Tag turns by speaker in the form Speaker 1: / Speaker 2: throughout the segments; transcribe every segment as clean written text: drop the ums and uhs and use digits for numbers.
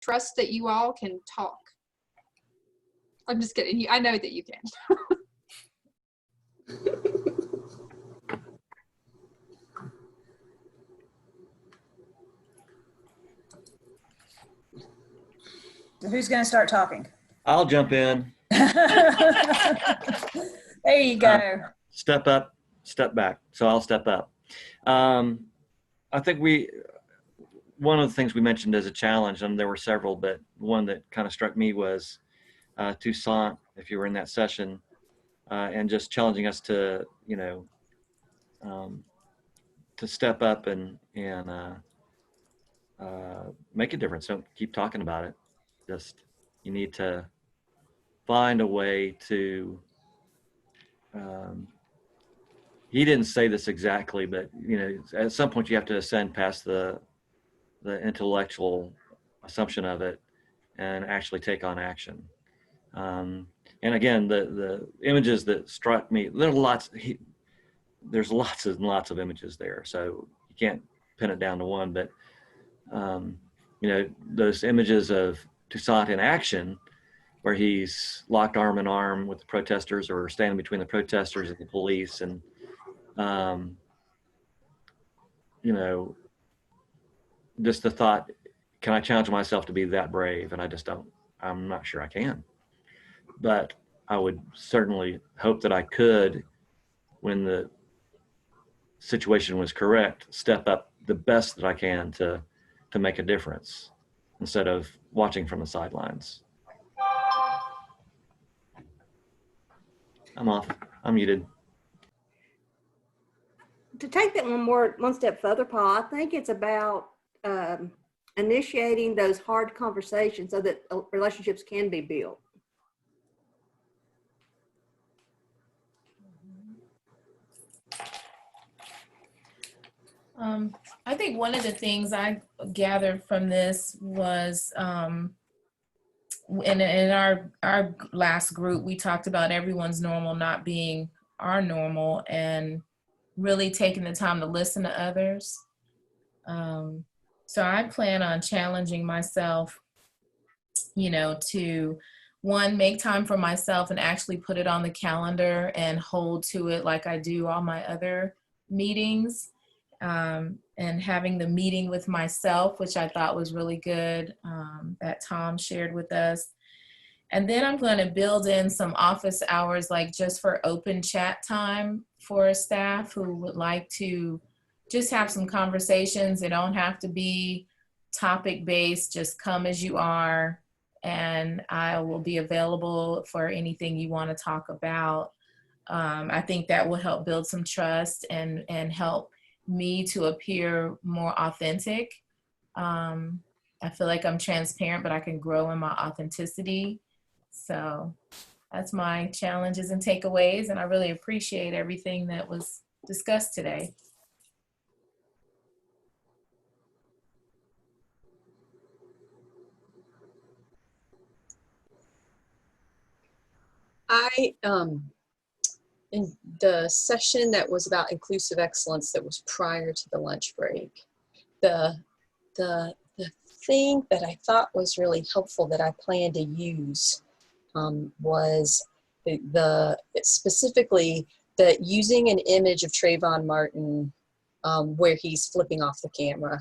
Speaker 1: trust that you all can talk. I'm just kidding. I know that you can.
Speaker 2: Who's going to start talking?
Speaker 3: I'll jump in.
Speaker 2: There you go.
Speaker 3: Step up, step back. So I'll step up. I think one of the things we mentioned as a challenge, and there were several, but one that kind of struck me was Toussaint, if you were in that session, and just challenging us to, to step up and make a difference. Don't keep talking about it. Just, you need to find a way to, he didn't say this exactly, but at some point you have to ascend past the intellectual assumption of it and actually take on action. And again, the images that struck me, there's lots and lots of images there, so you can't pin it down to one, but those images of Toussaint in action, where he's locked arm in arm with the protesters or standing between the protesters and the police, and just the thought, can I challenge myself to be that brave? And I'm not sure I can, but I would certainly hope that I could, when the situation was correct, step up the best that I can to make a difference instead of watching from the sidelines. I'm off. I'm muted.
Speaker 4: To take that one step further, Paul, I think it's about initiating those hard conversations so that relationships can be built.
Speaker 5: I think one of the things I gathered from this was in our last group, we talked about everyone's normal not being our normal, and really taking the time to listen to others. So I plan on challenging myself, to one, make time for myself and actually put it on the calendar and hold to it like I do all my other meetings. And having the meeting with myself, which I thought was really good, that Tom shared with us. And then I'm going to build in some office hours, like just for open chat time for staff who would like to just have some conversations. They don't have to be topic based, just come as you are. And I will be available for anything you want to talk about. I think that will help build some trust and help me to appear more authentic. I feel like I'm transparent, but I can grow in my authenticity. So that's my challenges and takeaways, and I really appreciate everything that was discussed today.
Speaker 6: In the session that was about inclusive excellence that was prior to the lunch break, the thing that I thought was really helpful that I plan to use was specifically that using an image of Trayvon Martin where he's flipping off the camera,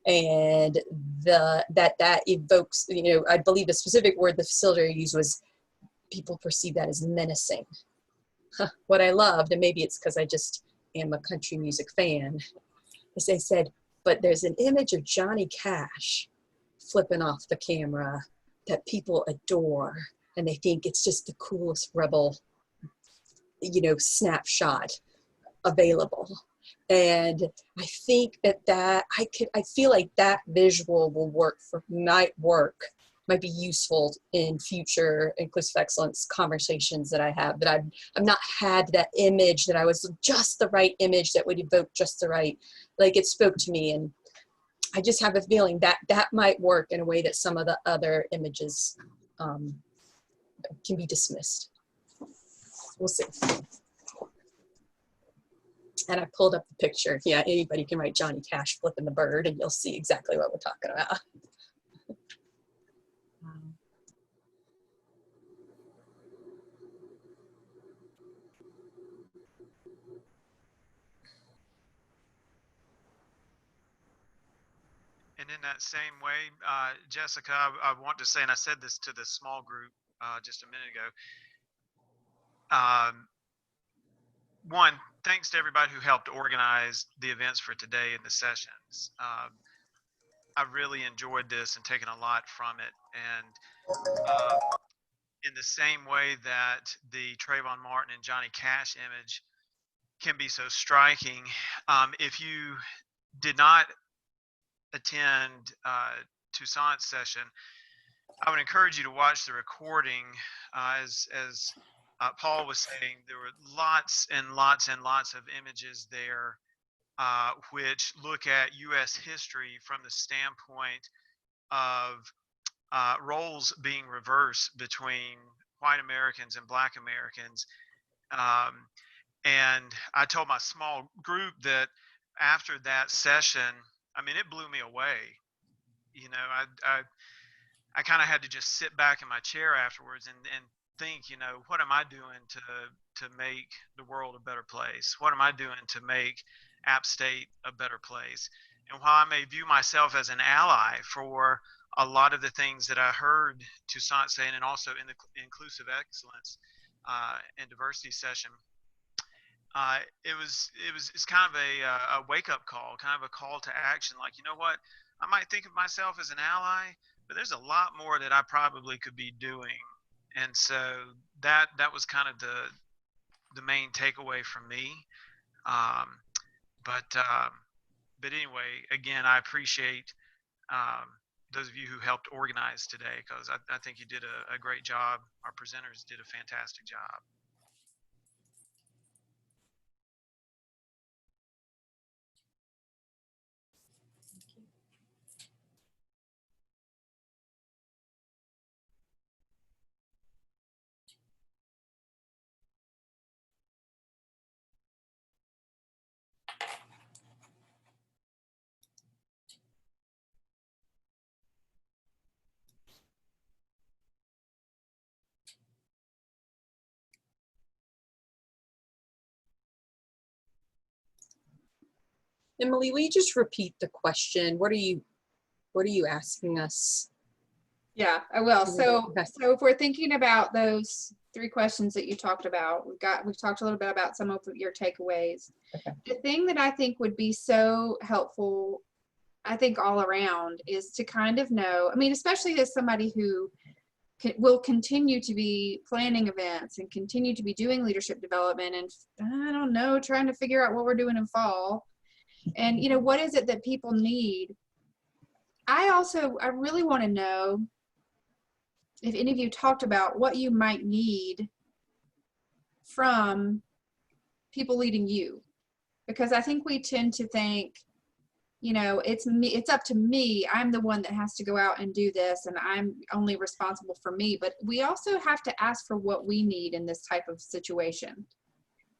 Speaker 6: and that evokes, I believe the specific word the facilitator used was people perceive that as menacing. What I loved, and maybe it's because I just am a country music fan, is they said, but there's an image of Johnny Cash flipping off the camera that people adore, and they think it's just the coolest rebel, snapshot available. And I think that I feel like that visual might be useful in future inclusive excellence conversations that I have, that I've not had that image that I was just the right image that would evoke just the right, like it spoke to me. And I just have a feeling that that might work in a way that some of the other images can be dismissed. We'll see. And I pulled up the picture. Yeah, anybody can write Johnny Cash flipping the bird and you'll see exactly what we're talking about.
Speaker 7: And in that same way, Jessica, I want to say, and I said this to the small group just a minute ago. One, thanks to everybody who helped organize the events for today and the sessions. I really enjoyed this and taken a lot from it. And in the same way that the Trayvon Martin and Johnny Cash image can be so striking, if you did not attend Toussaint's session, I would encourage you to watch the recording. As Paul was saying, there were lots and lots and lots of images there which look at U.S. history from the standpoint of roles being reversed between white Americans and black Americans. And I told my small group that after that session, I mean, it blew me away. You know, I kind of had to just sit back in my chair afterwards and think, you know, what am I doing to make the world a better place? What am I doing to make App State a better place? And while I may view myself as an ally for a lot of the things that I heard Toussaint saying, and also in the inclusive excellence and diversity session, it's kind of a wake-up call, kind of a call to action. Like, you know what? I might think of myself as an ally, but there's a lot more that I probably could be doing. And so that was kind of the main takeaway from me. But anyway, again, I appreciate those of you who helped organize today, because I think you did a great job. Our presenters did a fantastic job.
Speaker 6: Emily, will you just repeat the question? What are you asking us?
Speaker 1: Yeah, I will. So,
Speaker 6: Okay.
Speaker 1: if we're thinking about those 3 questions that you talked about, we've talked a little bit about some of your takeaways.
Speaker 6: Okay.
Speaker 1: The thing that I think would be so helpful, I think all around, is to kind of know, I mean, especially as somebody who will continue to be planning events and continue to be doing leadership development and, I don't know, trying to figure out what we're doing in fall. And, you know, what is it that people need? I really want to know if any of you talked about what you might need from people leading you, because I think we tend to think, you know, it's up to me. I'm the one that has to go out and do this, and I'm only responsible for me. But we also have to ask for what we need in this type of situation.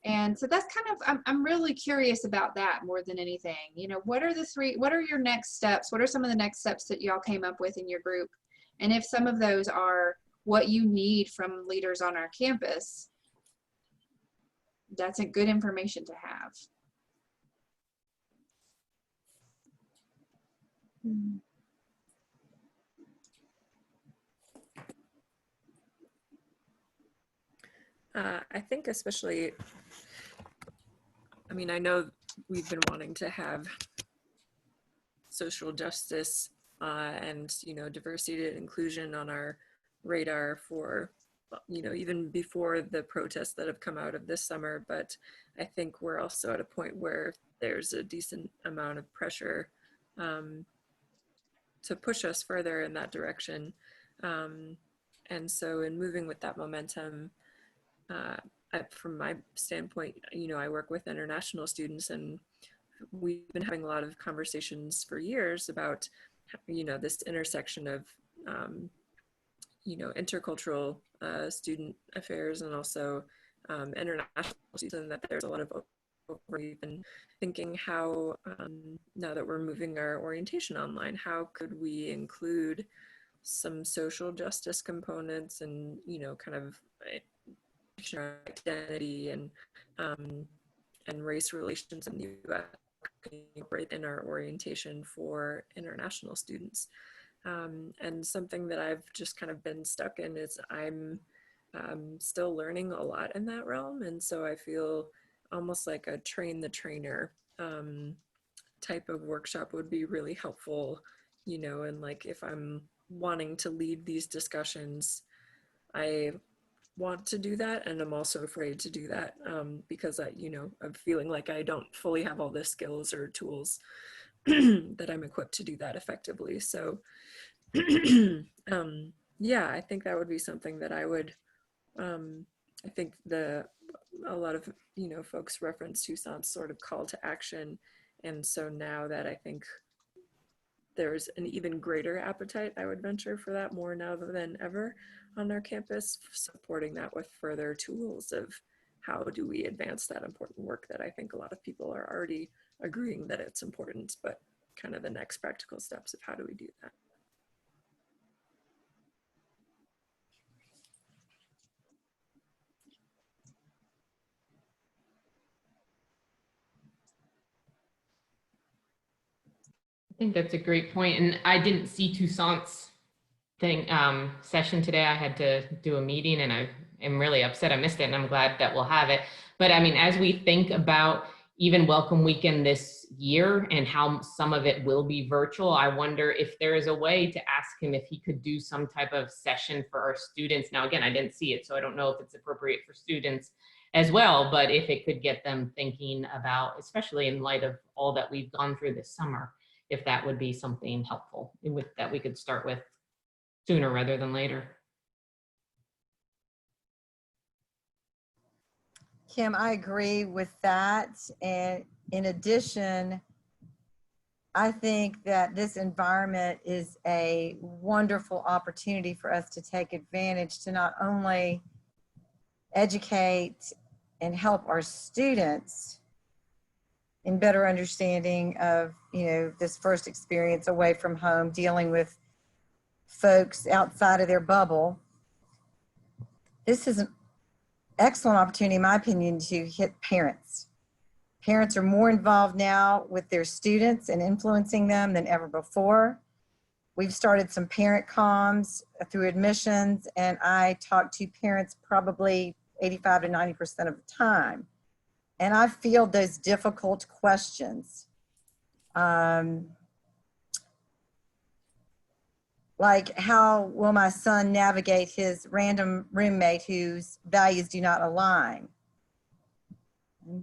Speaker 1: And so that's kind of, I'm really curious about that more than anything. You know, what are your next steps? What are some of the next steps that y'all came up with in your group? And if some of those are what you need from leaders on our campus, that's a good information to have.
Speaker 8: I think especially, I mean, I know we've been wanting to have social justice and, you know, diversity and inclusion on our radar for, you know, even before the protests that have come out of this summer. But I think we're also at a point where there's a decent amount of pressure to push us further in that direction. And so in moving with that momentum, from my standpoint, you know, I work with international students, and we've been having a lot of conversations for years about, you know, this intersection of, you know, intercultural student affairs and also international students, and that there's a lot of we've been thinking how, now that we're moving our orientation online, how could we include some social justice components and, you know, kind of identity and race relations in the U.S. right in our orientation for international students. And something that I've just kind of been stuck in is I'm still learning a lot in that realm. And so I feel almost like a train the trainer type of workshop would be really helpful, you know, and like if I'm wanting to lead these discussions, I want to do that, and I'm also afraid to do that because you know, I'm feeling like I don't fully have all the skills or tools that I'm equipped to do that effectively. So yeah, I think that would be something that I would, I think a lot of, you know, folks reference Toussaint's sort of call to action. And so now that I think there's an even greater appetite, I would venture, for that more now than ever on our campus, supporting that with further tools of how do we advance that important work that I think a lot of people are already agreeing that it's important, but kind of the next practical steps of how do we do that.
Speaker 9: I think that's a great point. And I didn't see Toussaint's session today. I had to do a meeting and I am really upset I missed it, and I'm glad that we'll have it. But I mean, as we think about even Welcome Weekend this year and how some of it will be virtual, I wonder if there is a way to ask him if he could do some type of session for our students. Now, again, I didn't see it, so I don't know if it's appropriate for students as well, but if it could get them thinking about, especially in light of all that we've gone through this summer, if that would be something helpful that we could start with sooner rather than later.
Speaker 10: Kim, I agree with that. And in addition, I think that this environment is a wonderful opportunity for us to take advantage to not only educate and help our students in better understanding of, you know, this first experience away from home, dealing with folks outside of their bubble. This is an excellent opportunity, in my opinion, to hit parents. Parents are more involved now with their students and influencing them than ever before. We've started some parent comms through admissions, and I talk to parents probably 85 to 90% of the time. And I field those difficult questions. Like, how will my son navigate his random roommate whose values do not align?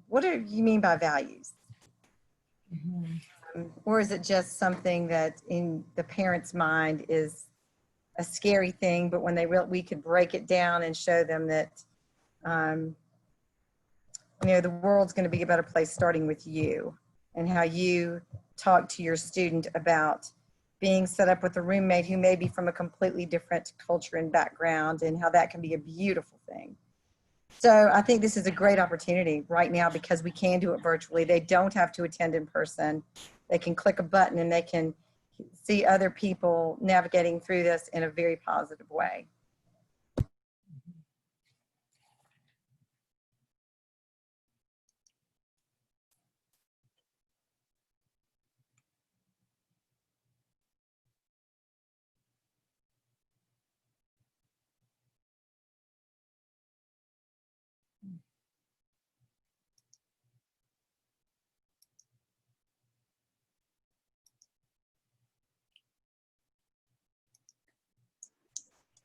Speaker 10: What do you mean by values? Or is it just something that in the parent's mind is a scary thing, but when we could break it down and show them that, you know, the world's going to be a better place starting with you, and how you talk to your student about being set up with a roommate who may be from a completely different culture and background, and how that can be a beautiful thing. So I think this is a great opportunity right now because we can do it virtually. They don't have to attend in person. They can click a button and they can see other people navigating through this in a very positive way.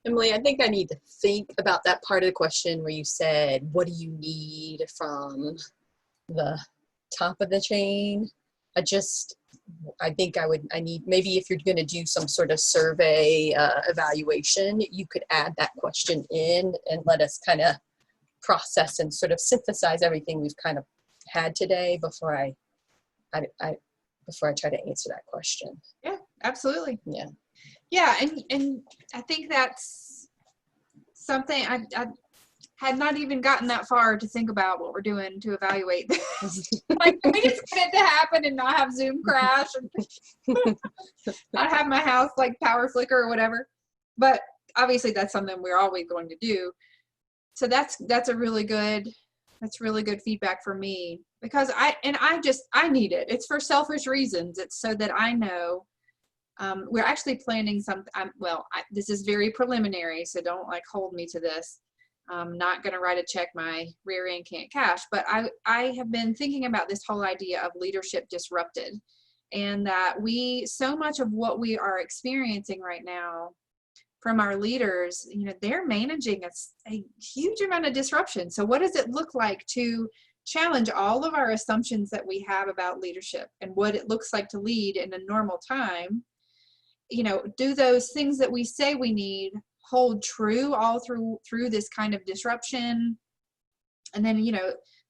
Speaker 6: Emily, I think I need to think about that part of the question where you said, what do you need from the top of the chain? I think I need, maybe if you're going to do some sort of survey evaluation, you could add that question in and let us kind of process and sort of synthesize everything we've kind of had today before I try to answer that question.
Speaker 1: Yeah, absolutely.
Speaker 6: Yeah.
Speaker 1: Yeah, and I think that's something I had not even gotten that far to think about what we're doing to evaluate this. Like, we just get it to happen and not have Zoom crash and not have my house like power flicker or whatever. but obviously that's something we're always going to do. So that's really good feedback for me, because I need it. It's for selfish reasons. It's so that I know. We're actually planning something. This is very preliminary, so don't like hold me to this. I'm not going to write a check my rear end can't cash, but I have been thinking about this whole idea of leadership disrupted, and that so much of what we are experiencing right now from our leaders, they're managing a huge amount of disruption. So what does it look like to challenge all of our assumptions that we have about leadership and what it looks like to lead in a normal time? Do those things that we say we need hold true all through this kind of disruption? And then,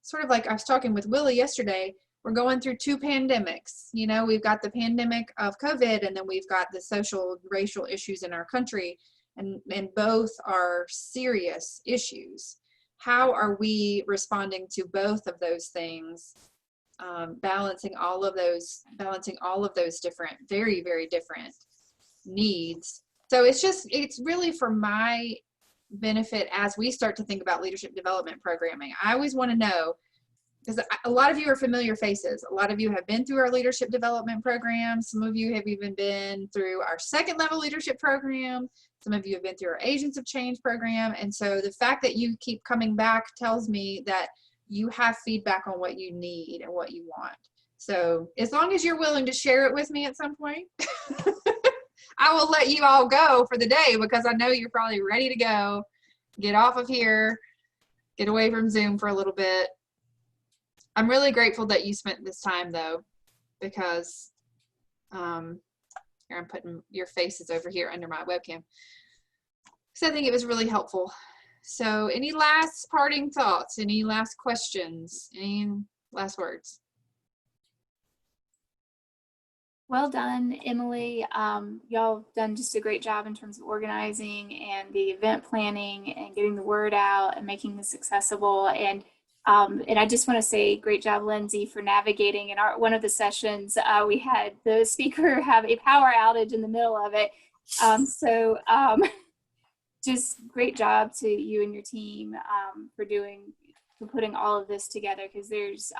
Speaker 1: sort of like I was talking with Willie yesterday, we're going through 2 pandemics. We've got the pandemic of COVID, and then we've got the social, racial issues in our country, and both are serious issues. How are we responding to both of those things? Balancing all of those different, very, very different needs. So it's really for my benefit as we start to think about leadership development programming. I always want to know, because a lot of you are familiar faces. A lot of you have been through our leadership development program. Some of you have even been through our 2nd level leadership program. Some of you have been through our Agents of Change program. And so the fact that you keep coming back tells me that you have feedback on what you need and what you want. So as long as you're willing to share it with me at some point, I will let you all go for the day, because I know you're probably ready to go, get off of here, get away from Zoom for a little bit. I'm really grateful that you spent this time, though, because here, I'm putting your faces over here under my webcam. So I think it was really helpful. So any last parting thoughts? Any last questions? Any last words?
Speaker 11: Well done, Emily. Y'all done just a great job in terms of organizing and the event planning and getting the word out and making this accessible. And I just want to say great job, Lindsay, for navigating. In one of the sessions, we had the speaker have a power outage in the middle of it. Just great job to you and your team for putting all of this together, because there's,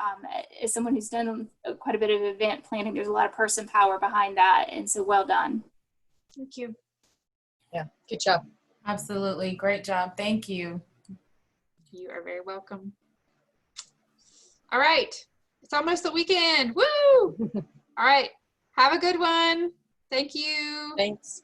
Speaker 11: as someone who's done quite a bit of event planning, there's a lot of person power behind that. And so well done.
Speaker 1: Thank you.
Speaker 6: Yeah, good job.
Speaker 5: Absolutely. Great job. Thank you.
Speaker 1: You are very welcome. All right. It's almost the weekend. Woo! All right. Have a good one. Thank you.
Speaker 6: Thanks.